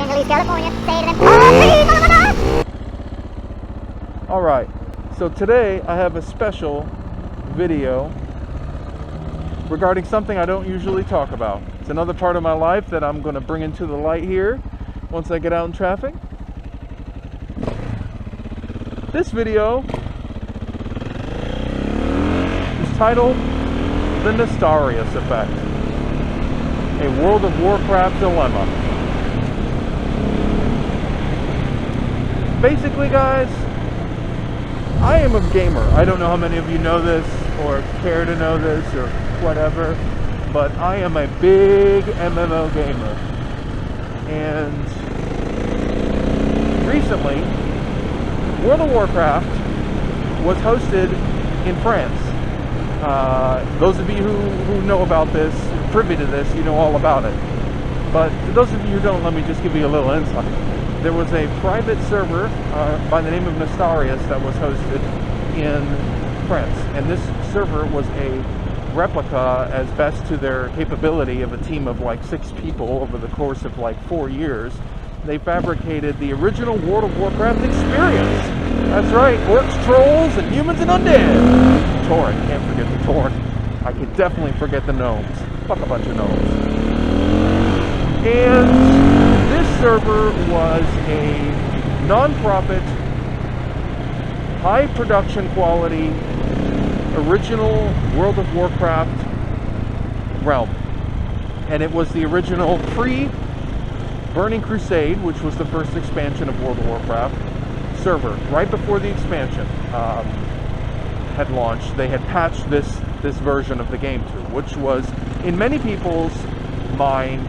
Angeles, California. Say to them, oh, please, Alright, so today I have a special video regarding something I don't usually talk about. It's another part of my life that I'm going to bring into the light here once I get out in traffic. This video is titled The Nastalrius Effect, a World of Warcraft dilemma. Basically, guys, I am a gamer. I don't know how many of you know this or care to know this or whatever, but I am a big MMO gamer. And recently, World of Warcraft was hosted in France. Those of you who know about this, privy to this, you know all about it. But for those of you who don't, let me just give you a little insight. There was a private server by the name of Nastalrius that was hosted in France. And this server was a replica, as best to their capability, of a team of like 6 people over the course of like 4 years. They fabricated the original World of Warcraft experience. That's right, orcs, trolls, and humans and undead. Tauren, can't forget the Tauren. I could definitely forget the gnomes. Fuck a bunch of gnomes. And this server was a non-profit, high production quality, original World of Warcraft realm. And it was the original pre-Burning Crusade, which was the first expansion of World of Warcraft server. Right before the expansion had launched, they had patched this version of the game to, which was, in many people's mind,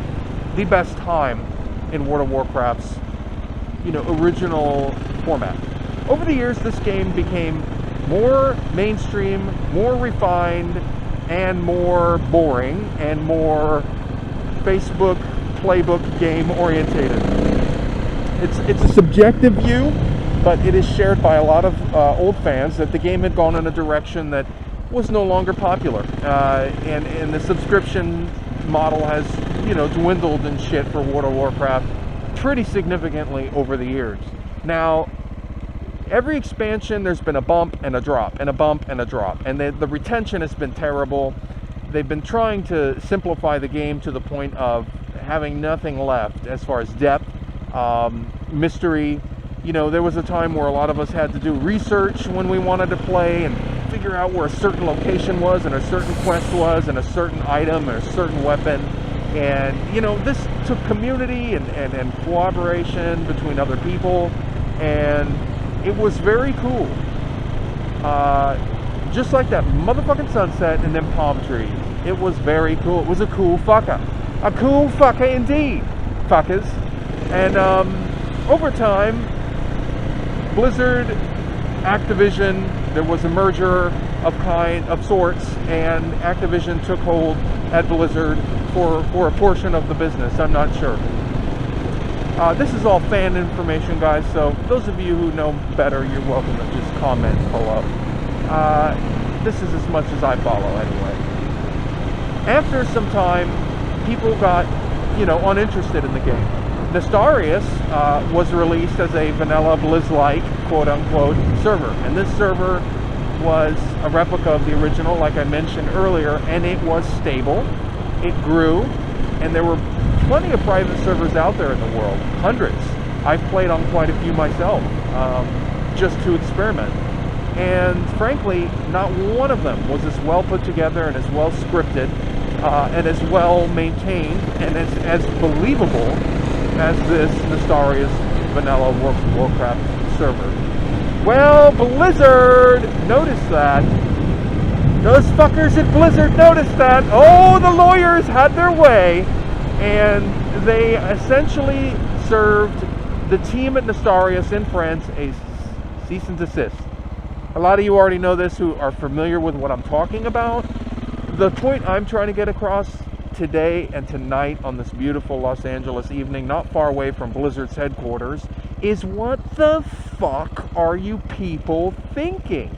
the best time in World of Warcraft's, original format. Over the years, this game became more mainstream, more refined, and more boring, and more Facebook playbook game orientated. It's a subjective view, but it is shared by a lot of old fans that the game had gone in a direction that was no longer popular, and the subscription model has dwindled and shit for World of Warcraft pretty significantly over the years. Now, every expansion, there's been a bump and a drop, and a bump and a drop, and the retention has been terrible. They've been trying to simplify the game to the point of having nothing left as far as depth, mystery. There was a time where a lot of us had to do research when we wanted to play and figure out where a certain location was, and a certain quest was, and a certain item, or a certain weapon. And, this took community and cooperation between other people, and it was very cool. Just like that motherfucking sunset and them palm trees. It was very cool. It was a cool fucker. A cool fucker indeed, fuckers. And over time, Blizzard, Activision, there was a merger of sorts, and Activision took hold at Blizzard for a portion of the business. I'm not sure. This is all fan information, guys, so those of you who know better, you're welcome to just comment below. This is as much as I follow anyway. After some time, people got, uninterested in the game. Nastalrius was released as a vanilla Blizz-like, quote-unquote, server. And this server was a replica of the original, like I mentioned earlier, and it was stable. It grew, and there were plenty of private servers out there in the world, hundreds. I've played on quite a few myself, just to experiment. And frankly, not one of them was as well put together and as well scripted and as well maintained and as believable as this Nastalrius vanilla World of Warcraft server. Well, Blizzard noticed that. Those fuckers at Blizzard noticed that. Oh, the lawyers had their way. And they essentially served the team at Nastalrius in France a cease and desist. A lot of you already know this who are familiar with what I'm talking about. The point I'm trying to get across today and tonight on this beautiful Los Angeles evening, not far away from Blizzard's headquarters, is what the fuck are you people thinking?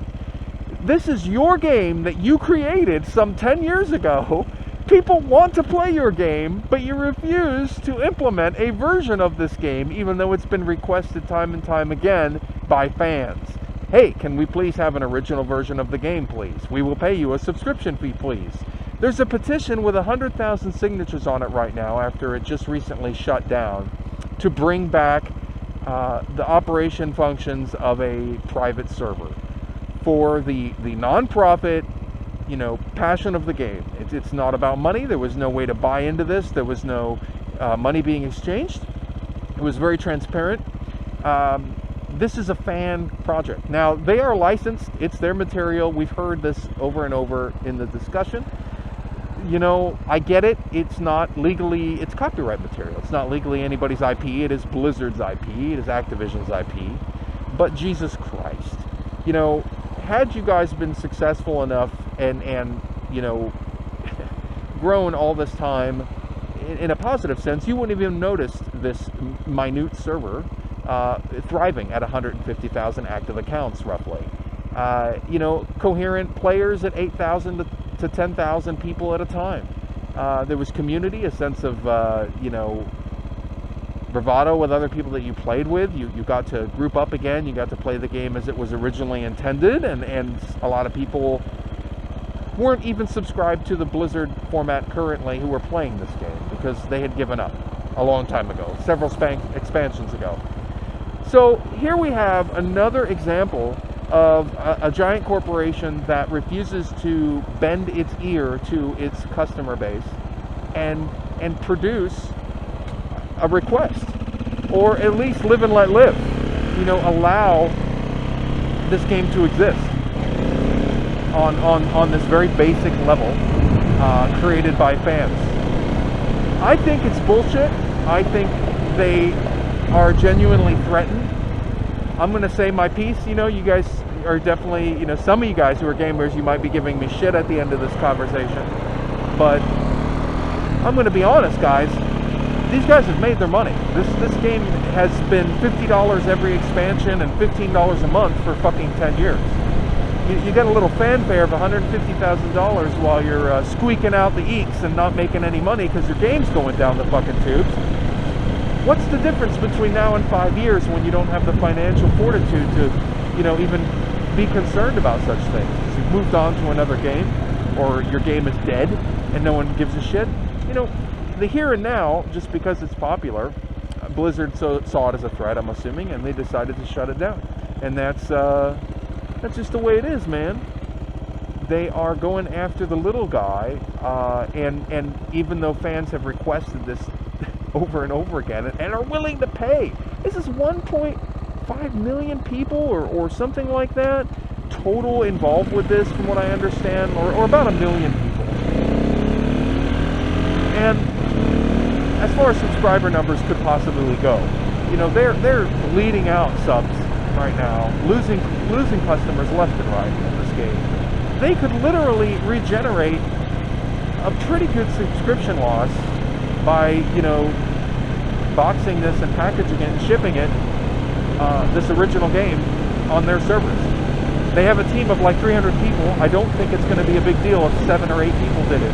This is your game that you created some 10 years ago People want to play your game, but you refuse to implement a version of this game, even though it's been requested time and time again by fans. Hey, can we please have an original version of the game, please? We will pay you a subscription fee, please. There's a petition with 100,000 signatures on it right now after it just recently shut down to bring back the operation functions of a private server for the non-profit, passion of the game. It's not about money. There was no way to buy into this. There was no money being exchanged. It was very transparent. This is a fan project. Now, they are licensed. It's their material. We've heard this over and over in the discussion. I get it. It's not legally, it's copyright material. It's not legally anybody's IP. It is Blizzard's IP. It is Activision's IP. But Jesus Christ, had you guys been successful enough and grown all this time in a positive sense, you wouldn't have even noticed this minute server thriving at 150,000 active accounts, roughly. Coherent players at 8,000 to 10,000 people at a time. There was community, a sense of, bravado with other people that you played with. You got to group up again. You got to play the game as it was originally intended, and a lot of people weren't even subscribed to the Blizzard format currently who were playing this game because they had given up a long time ago, several expansions ago. So here we have another example of a giant corporation that refuses to bend its ear to its customer base and produce a request, or at least live and let live. Allow this game to exist on this very basic level created by fans. I think it's bullshit. I think they are genuinely threatened. I'm going to say my piece. You guys are definitely, some of you guys who are gamers, you might be giving me shit at the end of this conversation. But I'm going to be honest, guys. These guys have made their money. This game has been $50 every expansion and $15 a month for fucking 10 years. You get a little fanfare of $150,000 while you're squeaking out the eeks and not making any money because your game's going down the fucking tubes. What's the difference between now and 5 years when you don't have the financial fortitude to, even be concerned about such things? You've moved on to another game, or your game is dead and no one gives a shit. The here and now, just because it's popular, Blizzard saw it as a threat, I'm assuming, and they decided to shut it down. And that's just the way it is, man. They are going after the little guy, and even though fans have requested this over and over again and are willing to pay, this is 1.5 million people or something like that total involved with this, from what I understand, or about 1 million people. And as far as subscriber numbers could possibly go, they're leading out subs right now, losing customers left and right in this game. They could literally regenerate a pretty good subscription loss by, boxing this and packaging it and shipping it, this original game, on their servers. They have a team of like 300 people. I don't think it's going to be a big deal if 7 or 8 people did it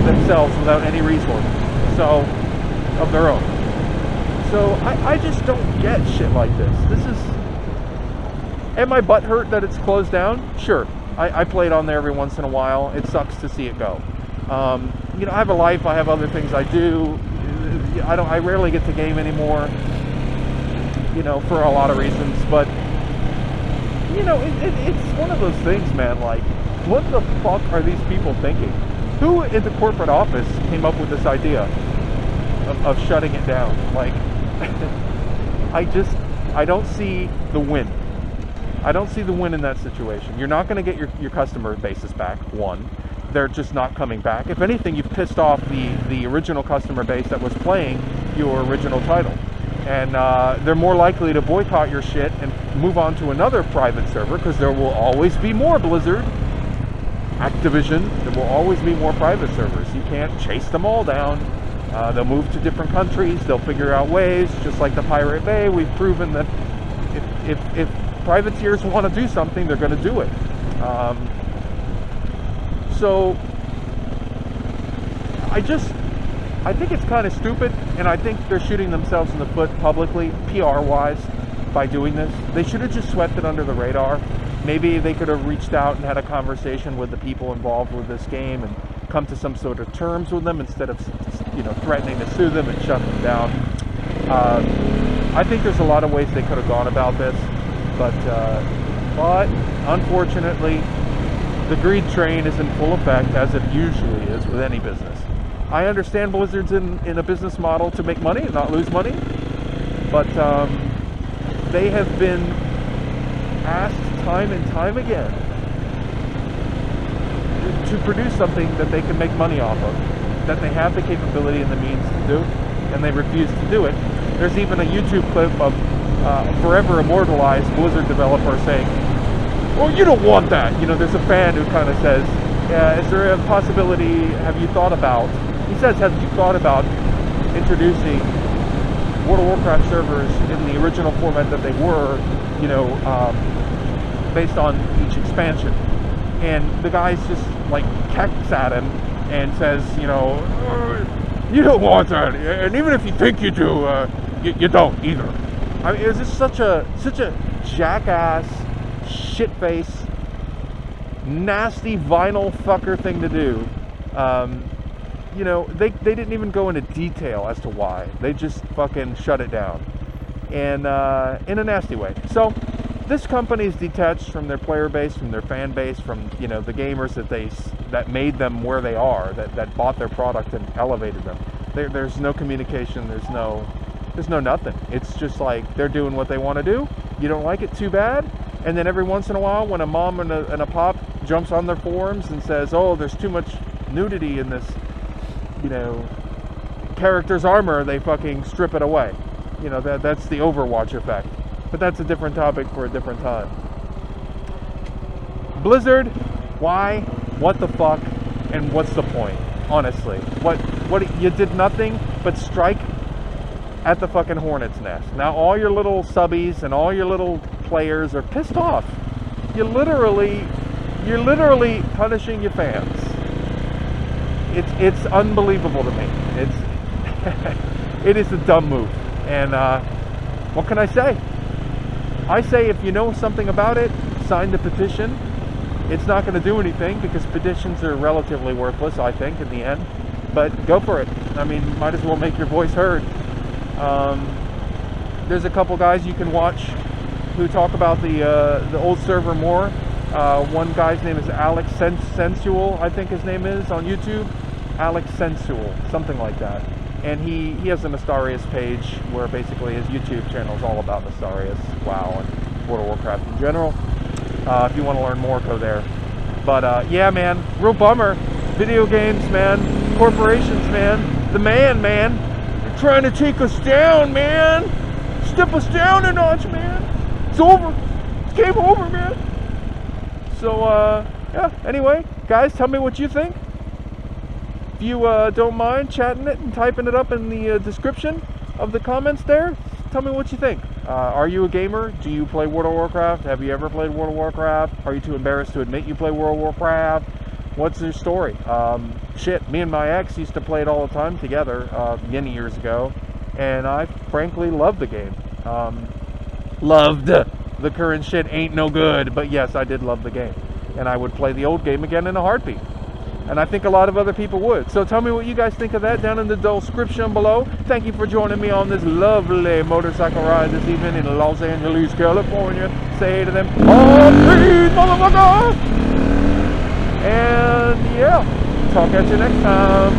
themselves without any resources, of their own. So I just don't get shit like this. Am I butthurt that it's closed down? Sure. I play it on there every once in a while. It sucks to see it go. I have a life. I have other things I do. I rarely get to game anymore, for a lot of reasons. But, it's one of those things, man. Like, what the fuck are these people thinking? Who in the corporate office came up with this idea of shutting it down? Like, I don't see the win. I don't see the win in that situation. You're not going to get your customer bases back, one. They're just not coming back. If anything, you've pissed off the original customer base that was playing your original title. And they're more likely to boycott your shit and move on to another private server, because there will always be more Blizzard, Activision. There will always be more private servers. You can't chase them all down. They'll move to different countries. They'll figure out ways, just like the Pirate Bay. We've proven that if privateers want to do something, they're going to do it. So I think it's kind of stupid, and I think they're shooting themselves in the foot publicly, PR-wise, by doing this. They should have just swept it under the radar. Maybe they could have reached out and had a conversation with the people involved with this game and come to some sort of terms with them instead of, threatening to sue them and shut them down. I think there's a lot of ways they could have gone about this, but unfortunately, the greed train is in full effect, as it usually is with any business. I understand Blizzard's in a business model to make money and not lose money, but they have been asked time and time again to produce something that they can make money off of, that they have the capability and the means to do, and they refuse to do it. There's even a YouTube clip of a forever immortalized Blizzard developer saying, "Well, you don't want that." There's a fan who kind of says, "Yeah, is there a possibility, have you thought about," he says, "have you thought about introducing World of Warcraft servers in the original format that they were, based on each expansion?" And the guy's just like kecks at him and says, "You don't want that, and even if you think you do, you don't either." I mean, it's just such a jackass, shit-face, nasty vinyl fucker thing to do. They didn't even go into detail as to why. They just fucking shut it down, and in a nasty way. So this company is detached from their player base, from their fan base, from the gamers that made them where they are, that bought their product and elevated them. There's no communication. There's no nothing. It's just like they're doing what they want to do. You don't like it, too bad. And then every once in a while, when a mom and a pop jumps on their forums and says, "Oh, there's too much nudity in this, character's armor," they fucking strip it away. That's the Overwatch effect. But that's a different topic for a different time. Blizzard, why? What the fuck? And what's the point? Honestly, what you did nothing but strike at the fucking hornet's nest. Now all your little subbies and all your little players are pissed off. You're literally punishing your fans. It's unbelievable to me. It is a dumb move. And what can I say? I say if you know something about it, sign the petition. It's not going to do anything because petitions are relatively worthless, I think, in the end. But go for it. I mean, might as well make your voice heard. There's a couple guys you can watch who talk about the old server more. One guy's name is Alex Sensual, I think his name is, on YouTube. Alex Sensual, something like that. And he has a Nastalrius page where basically his YouTube channel is all about Nastalrius, WoW, and World of Warcraft in general. If you want to learn more, go there. But yeah, man, real bummer. Video games, man. Corporations, man. The man. They're trying to take us down, man. Step us down a notch, man. It's over. It's game over, man. So, yeah, anyway, guys, tell me what you think. If you don't mind chatting it and typing it up in the description of the comments there, tell me what you think. Are you a gamer? Do you play World of Warcraft? Have you ever played World of Warcraft? Are you too embarrassed to admit you play World of Warcraft? What's your story? Shit, me and my ex used to play it all the time together many years ago, and I frankly loved the game. Loved the current shit ain't no good, but yes, I did love the game, and I would play the old game again in a heartbeat. And I think a lot of other people would. So tell me what you guys think of that down in the description below. Thank you for joining me on this lovely motorcycle ride this evening in Los Angeles, California. Say to them, "Oh, please, motherfucker!" And yeah, talk at you next time.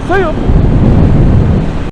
See ya!